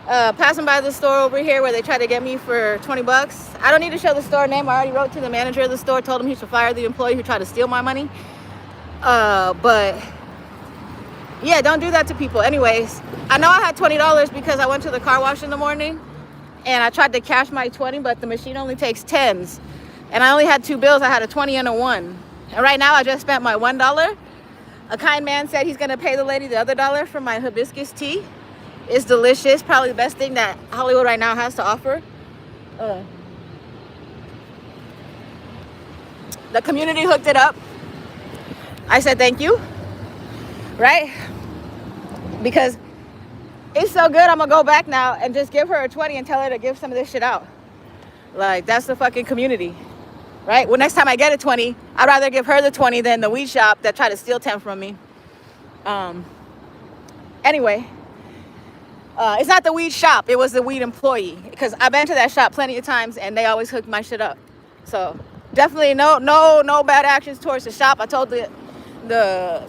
Passing by the store over here where they tried to get me for 20 bucks. I don't need to show the store name. I already wrote to the manager of the store, told him he should fire the employee who tried to steal my money. But yeah, don't do that to people. Anyways, I know I had $20 because I went to the car wash in the morning and I tried to cash my 20, but the machine only takes 10s. And I only had 2 bills. I had a 20 and a 1. And right now I just spent my $1. A kind man said he's gonna pay the lady the other $1 for my hibiscus tea. It's delicious, probably the best thing that Hollywood right now has to offer. The community hooked it up. I said thank you, right? Because it's so good, I'm gonna go back now and just give her a 20 and tell her to give some of this shit out. Like, that's the fucking community, right? Well, next time I get a 20, I'd rather give her the 20 than the weed shop that tried to steal 10 from me. Anyway, it's not the weed shop, it was the weed employee, because I've been to that shop plenty of times and they always hook my shit up. So definitely no bad actions towards the shop. I told the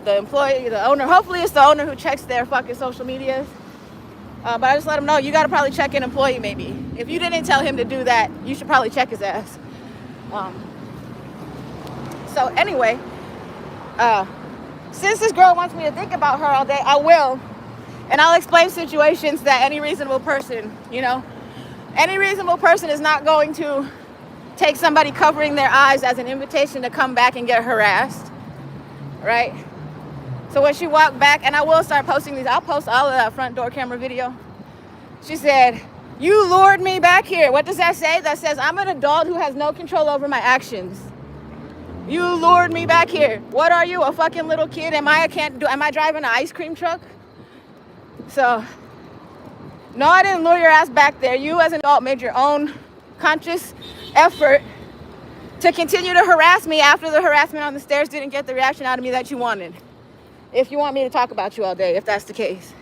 employee, the owner, hopefully it's the owner who checks their fucking social medias. But I just let him know, you gotta probably check an employee maybe. If you didn't tell him to do that, you should probably check his ass. So anyway, since this girl wants me to think about her all day, I will. And I'll explain situations that any reasonable person, any reasonable person is not going to take somebody covering their eyes as an invitation to come back and get harassed, right? So when she walked back, and I will start posting these, I'll post all of that front door camera video. She said, "You lured me back here." What does that say? That says I'm an adult who has no control over my actions. You lured me back here. What are you, a fucking little kid? Am I driving an ice cream truck? So, no, I didn't lure your ass back there. You as an adult made your own conscious effort to continue to harass me after the harassment on the stairs didn't get the reaction out of me that you wanted. If you want me to talk about you all day, if that's the case.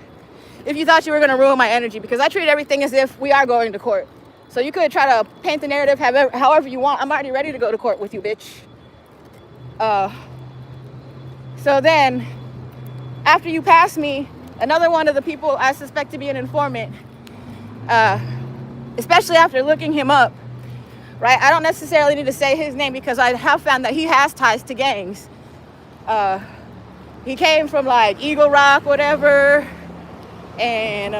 If you thought you were going to ruin my energy, because I treat everything as if we are going to court. So you could try to paint the narrative however you want. I'm already ready to go to court with you, bitch. So then, after you pass me, another one of the people I suspect to be an informant, especially after looking him up, right? I don't necessarily need to say his name because I have found that he has ties to gangs. He came from like Eagle Rock, whatever, and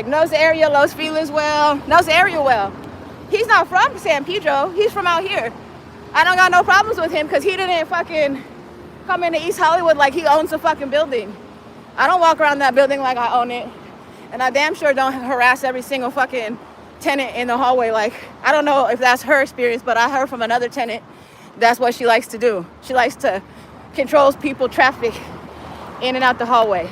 knows the area, Los Feliz knows the area well. He's not from San Pedro, he's from out here. I don't got no problems with him because he didn't fucking come into East Hollywood like he owns a fucking building. I don't walk around that building like I own it. And I damn sure don't harass every single fucking tenant in the hallway. Like, I don't know if that's her experience, but I heard from another tenant that's what she likes to do. She likes to control people, traffic in and out the hallway.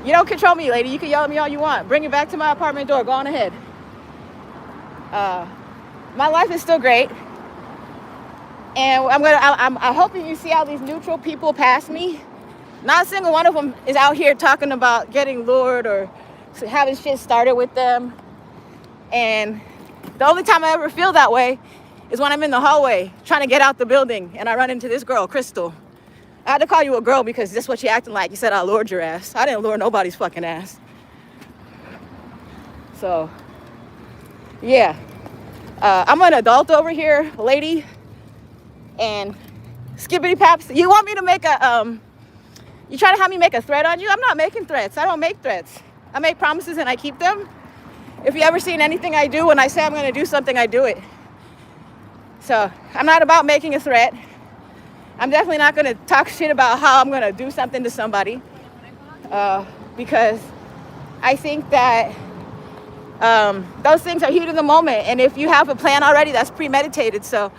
You don't control me, lady. You can yell at me all you want. Bring it back to my apartment door. Go on ahead. My life is still great. And I'm hoping you see how these neutral people pass me. Not a single one of them is out here talking about getting lured or having shit started with them. And the only time I ever feel that way is when I'm in the hallway trying to get out the building and I run into this girl, Crystal. I had to call you a girl because that's what you acting like. You said I lured your ass. I didn't lure nobody's fucking ass. So, yeah. I'm an adult over here, lady. And skippity paps, you want me to make you try to have me make a threat on you? I'm not making threats. I don't make threats. I make promises and I keep them. If you ever seen anything I do, when I say I'm going to do something, I do it. So I'm not about making a threat. I'm definitely not going to talk shit about how I'm going to do something to somebody. Because I think that those things are heat of the moment. And if you have a plan already, that's premeditated. So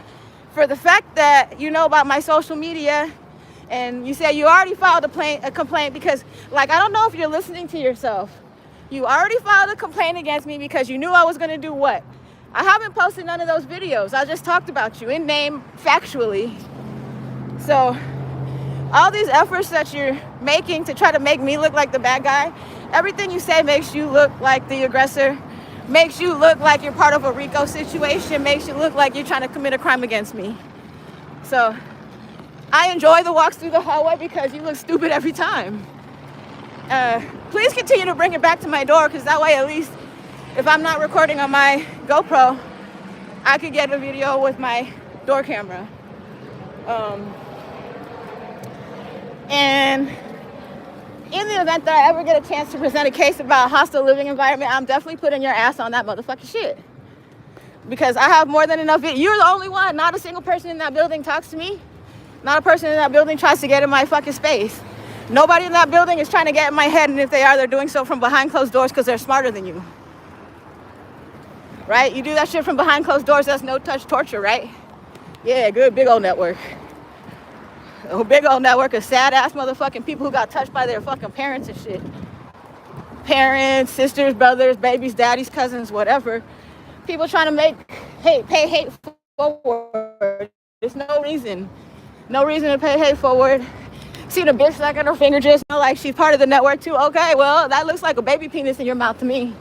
for the fact that you know about my social media and you say you already filed a complaint because, like, I don't know if you're listening to yourself. You already filed a complaint against me because you knew I was going to do what? I haven't posted none of those videos. I just talked about you in name factually. So all these efforts that you're making to try to make me look like the bad guy, everything you say makes you look like the aggressor, makes you look like you're part of a RICO situation, makes you look like you're trying to commit a crime against me. So I enjoy the walks through the hallway because you look stupid every time. Please continue to bring it back to my door, because that way at least if I'm not recording on my GoPro, I could get a video with my door camera. And in the event that I ever get a chance to present a case about a hostile living environment, I'm definitely putting your ass on that motherfucking shit. Because I have more than enough video. You're the only one. Not a single person in that building talks to me. Not a person in that building tries to get in my fucking space. Nobody in that building is trying to get in my head, and if they are, they're doing so from behind closed doors because they're smarter than you. Right? You do that shit from behind closed doors, that's no-touch torture, right? Yeah, good big old network. A big old network of sad-ass motherfucking people who got touched by their fucking parents and shit. Parents, sisters, brothers, babies, daddies, cousins, whatever. People trying to pay hate forward. There's no reason to pay hate forward. See the bitch like on her finger just like she's part of the network too. Okay, well, that looks like a baby penis in your mouth to me.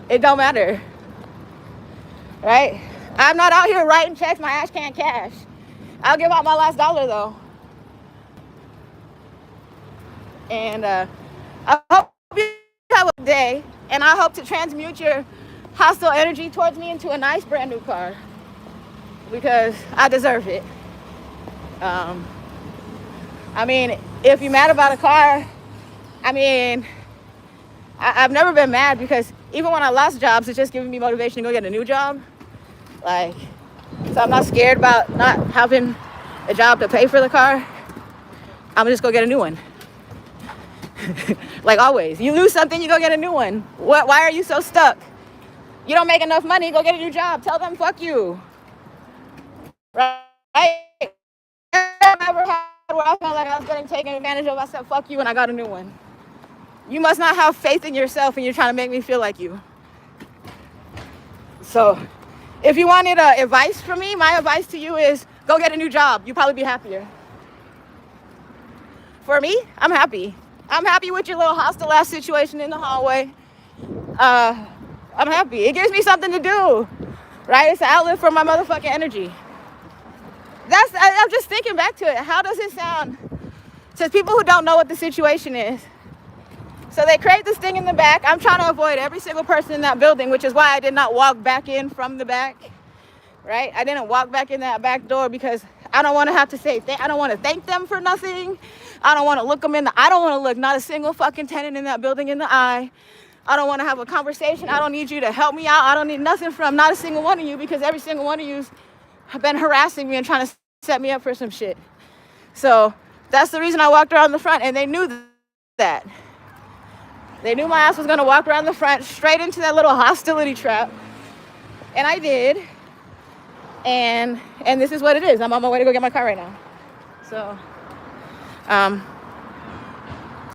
It don't matter. Right? I'm not out here writing checks my ass can't cash. I'll give out my last dollar though. And I hope you have a day, and I hope to transmute your hostile energy towards me into a nice brand new car, because I deserve it. I mean, if you're mad about a car, I mean, I've never been mad, because even when I lost jobs, it's just giving me motivation to go get a new job. Like, so I'm not scared about not having a job to pay for the car. I'm gonna just go get a new one. Like always, you lose something, you go get a new one. Why are you so stuck? You don't make enough money, go get a new job. Tell them fuck you. Right? I've never had where I felt like I was getting taken advantage of. I said fuck you and I got a new one. You must not have faith in yourself and you're trying to make me feel like you. So if you wanted advice from me, my advice to you is go get a new job. You'll probably be happier. For me, I'm happy. I'm happy with your little hostile ass situation in the hallway. I'm happy. It gives me something to do, right? It's an outlet for my motherfucking energy. I'm just thinking back to it. How does it sound to people who don't know what the situation is? So they create this thing in the back. I'm trying to avoid every single person in that building, which is why I did not walk back in from the back, right? I didn't walk back in that back door because I don't want to have to say, I don't want to thank them for nothing. I don't want to look them I don't want to look not a single fucking tenant in that building in the eye. I don't want to have a conversation. I don't need you to help me out. I don't need nothing from not a single one of you, because every single one of you have been harassing me and trying to set me up for some shit. So that's the reason I walked around the front, and they knew that. They knew my ass was going to walk around the front straight into that little hostility trap. And I did. And this is what it is. I'm on my way to go get my car right now. So,